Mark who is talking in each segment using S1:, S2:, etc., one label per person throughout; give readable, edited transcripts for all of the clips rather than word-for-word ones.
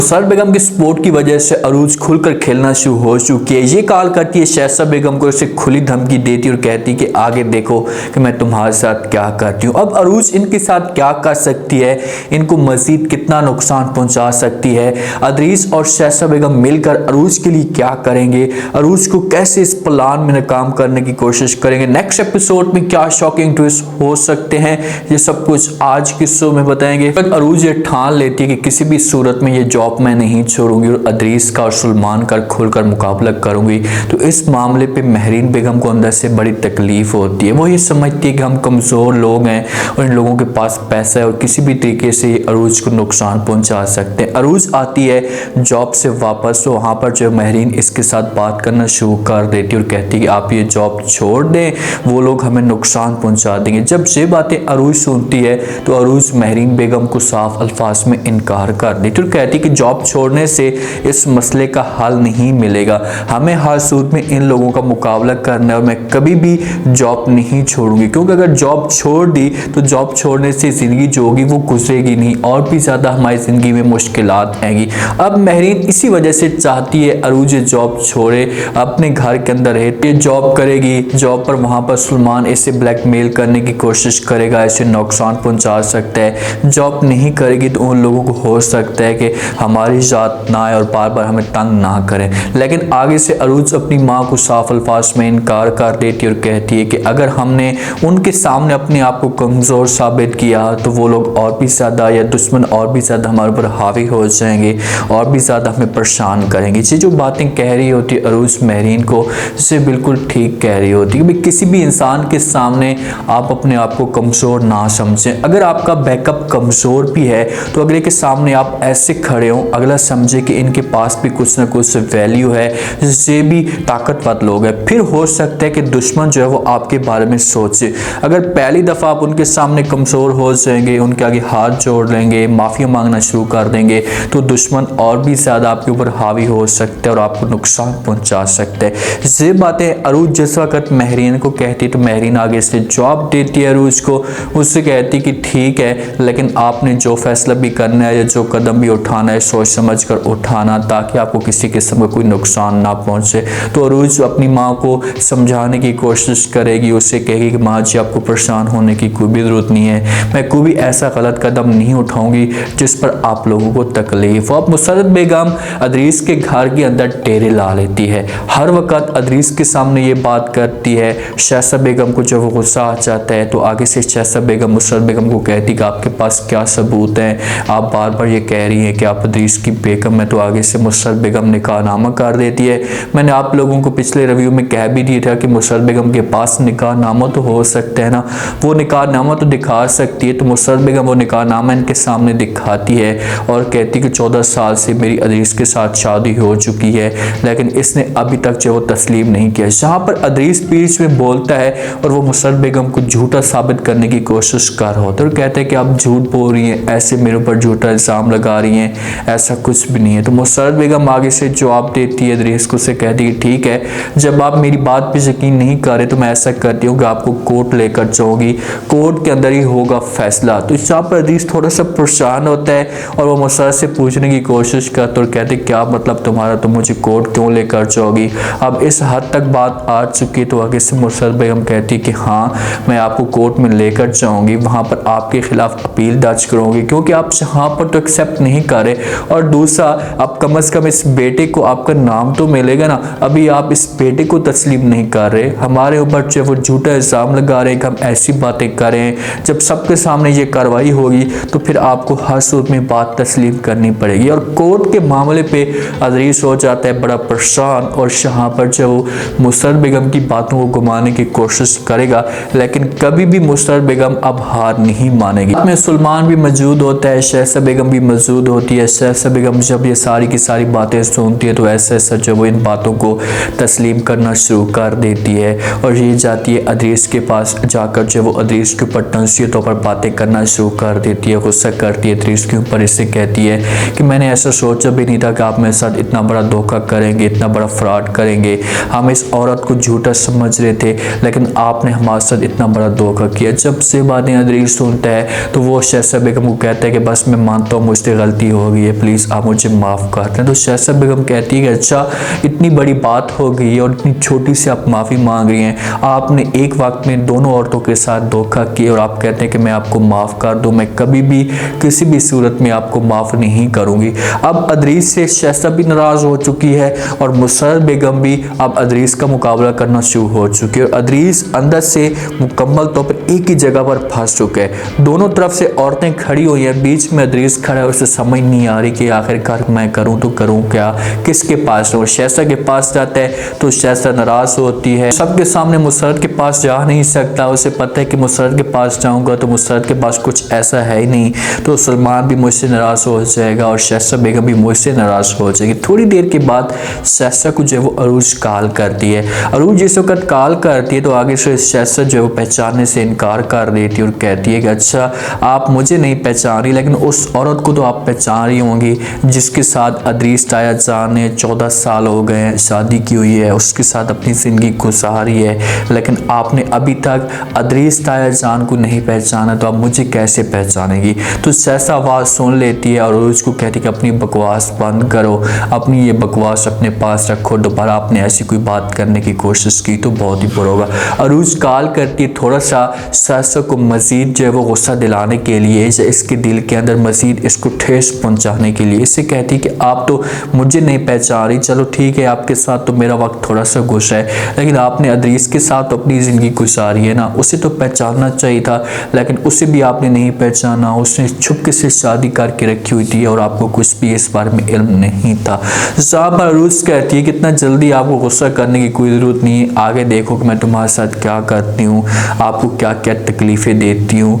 S1: Sir बेगम की support की वजह से अरूज खुलकर खेलना शुरू हो चुकी है। ये कॉल करती है शहसा बेगम को, उसे खुली धमकी देती है और कहती है कि आगे देखो कि मैं तुम्हारे साथ क्या करती हूँ। अब अरूज इनके साथ क्या कर सकती है, इनको मजीद कितना नुकसान पहुंचा सकती है, अदरीस और शहसा बेगम मिलकर अरूज के लिए क्या करेंगे, अरूज को कैसे इस प्लान में नाकाम करने की कोशिश करेंगे, नेक्स्ट एपिसोड में क्या शॉकिंग ट्विस्ट हो सकते हैं, ये सब कुछ आज के शो में बताएंगे। अरूज ये ठान लेती है कि किसी भी सूरत में ये जॉब मैं नहीं छोड़ूंगी और अदरीस का और सलमान का खुलकर मुकाबला करूंगी। तो इस मामले पे महरीन बेगम को अंदर से बड़ी तकलीफ होती है। वो ये समझती है कि हम कमज़ोर लोग हैं और इन लोगों के पास पैसा है और किसी भी तरीके से अरूज को नुकसान पहुंचा सकते हैं। अरूज आती है जॉब से वापस, तो वहाँ पर जो महरीन इसके साथ बात करना शुरू कर देती है और कहती है कि आप ये जॉब छोड़ दें, वो लोग हमें नुकसान पहुँचा देंगे। जब ये बातें अरूज सुनती है तो अरूज महरीन बेगम को साफ अल्फाज में इनकार कर देती है और कहती है कि जॉब छोड़ने से इस मसले का हल नहीं मिलेगा, हमें हर सूरत में इन लोगों का मुकाबला करना है और मैं कभी भी जॉब नहीं छोड़ूंगी, क्योंकि अगर जॉब छोड़ दी तो जॉब छोड़ने से ज़िंदगी जो होगी वो गुजरेगी नहीं और भी ज़्यादा हमारी ज़िंदगी में मुश्किलात आएंगी। अब महरीन इसी वजह से चाहती है अरूज जॉब छोड़े, अपने घर के अंदर रहती जॉब करेगी, जॉब पर वहाँ पर सलमान इसे ब्लैकमेल करने की कोशिश करेगा, इसे नुकसान पहुँचा सकता है। जॉब नहीं करेगी तो उन लोगों को हो सकता है कि हमारी जात ना आए और बार बार हमें तंग ना करें। लेकिन आगे से अरूज अपनी माँ को साफ अल्फाज में इनकार कर देती है और कहती है कि अगर हमने उनके सामने अपने आप को कमज़ोर साबित किया तो वो लोग और भी ज़्यादा या दुश्मन और भी ज़्यादा हमारे ऊपर हावी हो जाएंगे और भी ज़्यादा हमें परेशान करेंगे। ये जो बातें कह रही होती है अरूज महरीन को, इसे बिल्कुल ठीक कह रही होती है कि किसी भी इंसान के सामने आप अपने आप को कमज़ोर ना समझें। अगर आपका बैकअप कमज़ोर भी है तो अगले के सामने आप ऐसे खड़े हो, अगला समझे कि इनके पास भी कुछ ना कुछ वैल्यू है, जिससे भी ताकतवर लोग हैं, फिर हो सकता है कि दुश्मन जो है वो आपके बारे में सोचे। अगर पहली दफ़ा आप उनके सामने कमज़ोर हो जाएंगे, उनके आगे हाथ जोड़ लेंगे, माफ़ी मांगना शुरू कर देंगे, तो दुश्मन और भी ज़्यादा आपके ऊपर हावी हो सकते हैं और आपको नुकसान पहुंचा सकते हैं। ये बातें अरूज जिस वक्त महरीन को कहती तो महरीन आगे से जवाब देती है अरूज को, उससे कहती कि ठीक है, लेकिन आपने जो फैसला भी करना है या जो कदम भी उठाना है सोच समझ कर उठाना, ताकि आपको किसी किस्म का कोई नुकसान ना पहुंचे। तो अरूज अपनी माँ को समझाने की कोशिश करेगी, उससे कहेगी कि माँ जी आपको परेशान होने की कोई भी ज़रूरत नहीं है, मैं कोई भी ऐसा गलत कदम नहीं उठाऊंगी जिस पर आप लोगों को तकलीफ हो। अब मुसर्रत बेगम अदरीस के घर के अंदर डेरे ला लेती है, हर वक्त अदरीस के सामने ये बात करती है। शहसा बेगम को जब वो गुस्सा आ जाता है तो आगे से शहसा बेगम मुसर्रत बेगम को कहती कि आपके पास क्या सबूत हैं, आप बार बार ये कह रही हैं कि आप अदरीस की बेगम है। तो आगे से मुसर्रत बेगम निकाहनामा कर देती है। मैंने आप लोगों को पिछले रिव्यू में कह भी दिया था कि मुसर्रत बेगम के पास निकाहनामा तो हो सकता है ना, वो निकाहनामा तो दिखा सकती है। तो मुसर्रत बेगम वो निकाहनामा इनके सामने दिखाती है और कहती कि 14 साल से मेरी अदरीस के साथ शादी हो चुकी है, लेकिन इसने अभी तक जो वो तस्लीम नहीं किया। जहाँ पर अदरीस बीच में बोलता है और वो मुसर्रत बेगम को झूठा साबित करने की कोशिश कर रहा होता है और कहते हैं कि आप झूठ बोल रही हैं, ऐसे मेरे ऊपर झूठा इल्ज़ाम लगा रही हैं, ऐसा कुछ भी नहीं है। तो मुसर्रत बेगम आगे से जवाब देती है अदरीस को, से कहती है ठीक है, जब आप मेरी बात पे यकीन नहीं कर रहे तो मैं ऐसा करती हूँ कि आपको कोर्ट लेकर जाऊँगी, कोर्ट के अंदर ही होगा फैसला। तो जहाँ पर अदरीस थोड़ा सा परेशान होता है और वो मुसर्रत से पूछने की कोशिश करता और कहते क्या मतलब तुम्हारा, तुम मुझे कोर्ट क्यों लेकर जाओगी। अब इस हद तक बात आ चुकी तो आगे से मुसर्रत बेगम कहती कि हाँ मैं आपको कोर्ट में लेकर जाऊँगी, वहाँ पर आपके खिलाफ अपील दर्ज करूँगी, क्योंकि आप यहाँ पर तो एक्सेप्ट नहीं कर रहे और दूसरा आप कम से कम इस बेटे को आपका नाम तो मिलेगा ना, अभी आप इस बेटे को तस्लीम नहीं कर रहे, हमारे ऊपर जो वो झूठा इल्ज़ाम लगा रहे हैं कि हम ऐसी बातें करें। जब सबके सामने ये कार्रवाई होगी तो फिर आपको हर सूरत में बात तस्लीम करनी पड़ेगी। और कोर्ट के मामले पे अदरीस हो जाता है बड़ा परेशान और यहाँ पर जो मुसर्रत बेगम की बातों को घुमाने की कोशिश करेगा, लेकिन कभी भी मुसर्रत बेगम अब हार नहीं मानेगी। में सलमान भी मौजूद होता है, शहसा बेगम भी मौजूद होती है। शहसा बेगम जब ये सारी की सारी बातें सुनती है तो ऐसे ऐसा जो वो इन बातों को तस्लीम करना शुरू कर देती है और ये जाती है अदरीस के पास, जाकर जो वो अदरीस के ऊपर तंज़ीह तौर पर बातें करना शुरू कर देती है, गुस्सा करती है अदरीस के ऊपर, इससे कहती है कि मैंने ऐसा सोचा भी नहीं था कि आप मेरे साथ इतना बड़ा धोखा करेंगे, इतना बड़ा फ्रॉड करेंगे। हम इस औरत को झूठा समझ रहे थे लेकिन आपने हमारे साथ इतना बड़ा धोखा किया। जब से बातें अदरीस सुनता है तो वो शहसा बेगम को कहता है कि बस मैं मानता हूँ मुझसे गलती हो गई है, है, प्लीज़ आप मुझे माफ़ कर दें। तो शहजादा बेगम कहती है कि अच्छा इतनी बड़ी बात हो गई है और इतनी छोटी सी आप माफ़ी मांग रही हैं, आपने एक वक्त में दोनों औरतों के साथ धोखा किया और आप कहते हैं कि मैं आपको माफ़ कर दूं, मैं कभी भी किसी भी सूरत में आपको माफ़ नहीं करूंगी। अब अदरीस से शहजादा भी नाराज़ हो चुकी है और मुसर्रत बेगम भी अब अदरीस का मुकाबला करना शुरू हो चुकी है और अदरीस अंदर से मुकम्मल तौर पर एक ही जगह पर फंस चुके हैं। दोनों तरफ से औरतें खड़ी हुई हैं, बीच में अदरीस खड़ा है, उसे समझ नहीं आ रही कि आखिरकार मैं करूं तो करूं क्या, किसके पास जाऊं। शहजादा के पास जाता है तो शहजादा नाराज़ होती है, सबके सामने मुसर्रत के पास जा नहीं सकता, उसे पता है कि मुसर्रत के पास जाऊंगा तो मुसर्रत के पास कुछ ऐसा है ही नहीं, तो सलमान भी मुझसे नाराज़ हो जाएगा और शहजादा बेगम भी मुझसे नाराज़ हो जाएगी। थोड़ी देर के बाद शहजादा को जो है वो अरूज कॉल करती है। अरूज जिस वक्त कॉल करती है तो आगे से शहजादा जो है वो पहचानने से इनकार कर देती है और कहती है कि अच्छा आप मुझे नहीं पहचान रही, लेकिन उस औरत को तो आप पहचान रही होंगी जिसके साथ अदरीस ताया जान ने 14 साल हो गए हैं शादी की हुई है, उसके साथ अपनी ज़िंदगी गुजारी है, लेकिन आपने अभी तक अदरीस ताया जान को नहीं पहचाना, तो आप मुझे कैसे पहचानेगी। तो शहजादा आवाज़ सुन लेती है और उसको कहती है कि अपनी बकवास बंद करो, अपनी ये बकवास अपने पास रखो, दोबारा आपने ऐसी कोई बात करने की कोशिश की तो बहुत ही बुरा होगा। अरूज कॉल करती है थोड़ा सा शहजादा को मज़ीद जो है वो गुस्सा दिलाने के लिए, इसके दिल के अंदर मज़ीद इसको ठेस पहुंचाने के लिए। इससे कहती है कि आप तो मुझे नहीं पहचान रही, चलो ठीक है आपके साथ तो मेरा वक्त थोड़ा सा गुस्सा है, लेकिन आपने अदरीस के साथ तो अपनी ज़िंदगी गुजारी है ना, उसे तो पहचानना चाहिए था, लेकिन उसे भी आपने नहीं पहचाना, उसने छुपके से शादी करके रखी हुई थी और आपको कुछ भी इस बारे में इल्म नहीं था। साहब अरूज कहती है कि इतना जल्दी आपको गुस्सा करने की कोई ज़रूरत नहीं है, आगे देखो कि मैं तुम्हारे साथ क्या करती हूँ, आपको क्या क्या तकलीफ़ें देती हूँ,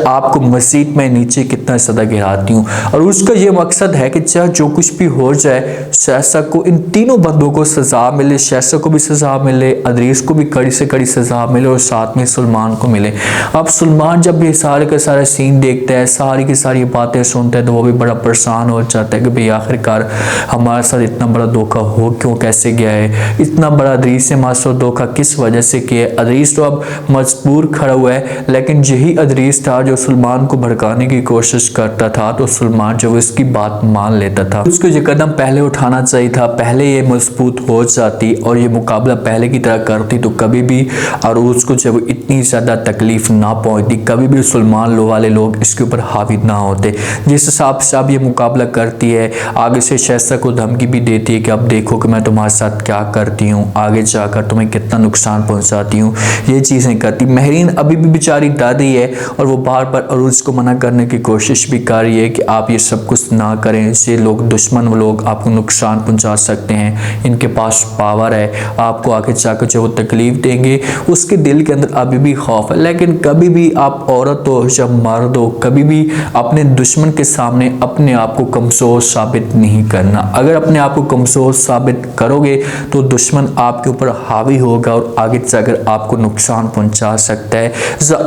S1: आपको मज़ीद मैं नीचे कितना सदा गिराती हूँ। और उसका ये मकसद है कि चाहे जो कुछ भी हो जाए शहजादा को, इन तीनों बंदों को सज़ा मिले, शहजादा को भी सज़ा मिले, अदरीस को भी कड़ी से कड़ी सज़ा मिले और साथ में सलमान को मिले। अब सलमान जब ये सारे का सारा सीन देखता है, सारी की सारी बातें सुनता है, तो वो भी बड़ा परेशान हो जाता है कि भाई आखिरकार हमारे साथ इतना बड़ा धोखा हो क्यों, कैसे गया है, इतना बड़ा अदरीस से हमारे साथ धोखा किस वजह से किया है। अदरीस तो अब मजबूर खड़ा हुआ है, लेकिन यही अदरीस था जो सलमान को भड़काने की कोशिश करता था, तो सलमान जो इसकी बात मान लेता था। उसको ये कदम पहले उठाना चाहिए था, पहले ये मजबूत हो जाती और ये मुकाबला पहले की तरह करती तो कभी भी अरूज को जब इतनी ज़्यादा तकलीफ ना पहुंचती, कभी भी सलमान वाले लोग इसके ऊपर हावी ना होते। जिस हिसाब से अब ये मुकाबला करती है, आगे से शहजादा को धमकी भी देती है कि अब देखो कि मैं तुम्हारे साथ क्या करती हूँ, आगे जाकर तुम्हें कितना नुकसान पहुँचाती हूँ, ये चीज़ें करती। महरीन अभी भी बेचारी दादी है और वो बार बार अरूज को मना करने की कोशिश भी कर रही है कि आप ये सब कुछ ना करें, ये लोग दुश्मन लोग आपको नुकसान पहुंचा सकते हैं, इनके पास पावर है, आपको आगे जाकर जो वो तकलीफ देंगे, उसके दिल के अंदर अभी भी खौफ है। लेकिन कभी भी आप औरत हो या मर्द हो, कभी भी अपने दुश्मन के सामने अपने आप को कमज़ोर साबित नहीं करना। अगर अपने आप को कमज़ोर साबित करोगे तो दुश्मन आपके ऊपर हावी होगा और आगे जाकर आपको नुकसान पहुंचा सकता है,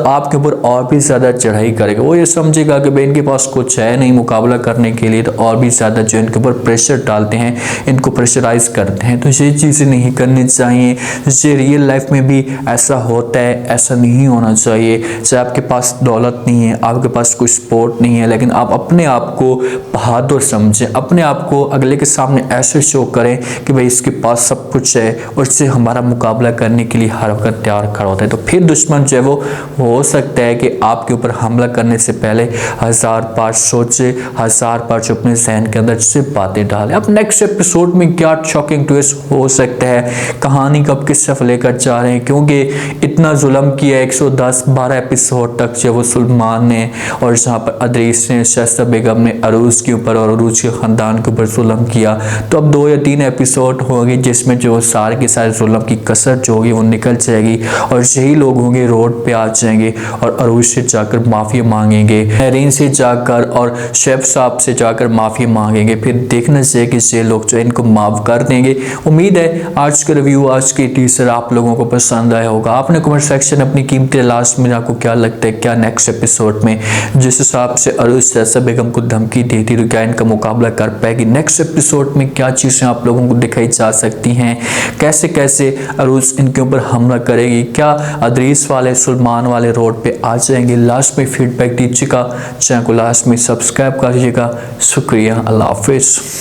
S1: आपके ऊपर और भी ज़्यादा चढ़ाई करेगा। वो ये समझेगा कि भाई इनके पास कुछ है नहीं मुकाबला करने के लिए, तो और भी ज़्यादा जो इनके ऊपर प्रेशर डालते हैं, इनको प्रेशराइज करते हैं। तो ये चीज़ें नहीं करनी चाहिए। ये रियल लाइफ में भी ऐसा होता है, ऐसा नहीं होना चाहिए। चाहे आपके पास दौलत नहीं है, आपके पास कोई सपोर्ट नहीं है, लेकिन आप अपने आप को बहादुर समझें, अपने आप को अगले के सामने ऐसे शो करें कि भाई इसके पास सब कुछ है और इससे हमारा मुकाबला करने के लिए हर वक्त तैयार खड़ा होता है। तो फिर दुश्मन जो है वो हो सकता है कि आपके ऊपर हमला करने से पहले 1000 बार सोचे, 1000 बार जो अपने जहन के अंदर से बातें डालें। अब नेक्स्ट एपिसोड में क्या शॉकिंग ट्विस्ट हो सकता है, कहानी कब किस तरफ लेकर जा रहे हैं, क्योंकि इतना जुल्म किया 110-12 एपिसोड तक जो वो सलमान ने और जहाँ पर अदरीस ने, शहजादा बेगम ने अरूज के ऊपर और अरूज के ख़ानदान के ऊपर जुल्म किया। तो अब 2 या 3 एपिसोड होंगे जिसमें जो सारे के सारे जुल्म की कसर जो होगी वो निकल जाएगी और यही लोग होंगे रोड पे आ जाएंगे और अरूज से जाकर माफ़ी मांगेंगे, महरीन से जाकर और शेफ साहब से जाकर माफ़ी मांगेंगे। फिर देखना चाहिए कि ये ये लोग जो इनको माफ़ कर देंगे। उम्मीद है आज का रिव्यू, आज की टीजर आप लोगों को पसंद आया होगा। आपने कमेंट सेक्शन अपनी कीमती लास्ट में आपको क्या लगता है, क्या नेक्स्ट एपिसोड में जिस हिसाब से अरूज शहज़ाद बेगम को धमकी देती रही, क्या इनका मुकाबला कर पाएगी, नेक्स्ट एपिसोड में क्या चीज़ें आप लोगों को दिखाई जा सकती हैं, कैसे कैसे अरूज इनके ऊपर हमला करेगी, क्या अदरीस वाले सुलेमान वाले रोड पे आ जाएंगे। लास्ट में फीडबैक दीजिएगा, चैनल को लास्ट में सब्सक्राइब करिएगा। शुक्रिया, अल्लाह हाफिज़।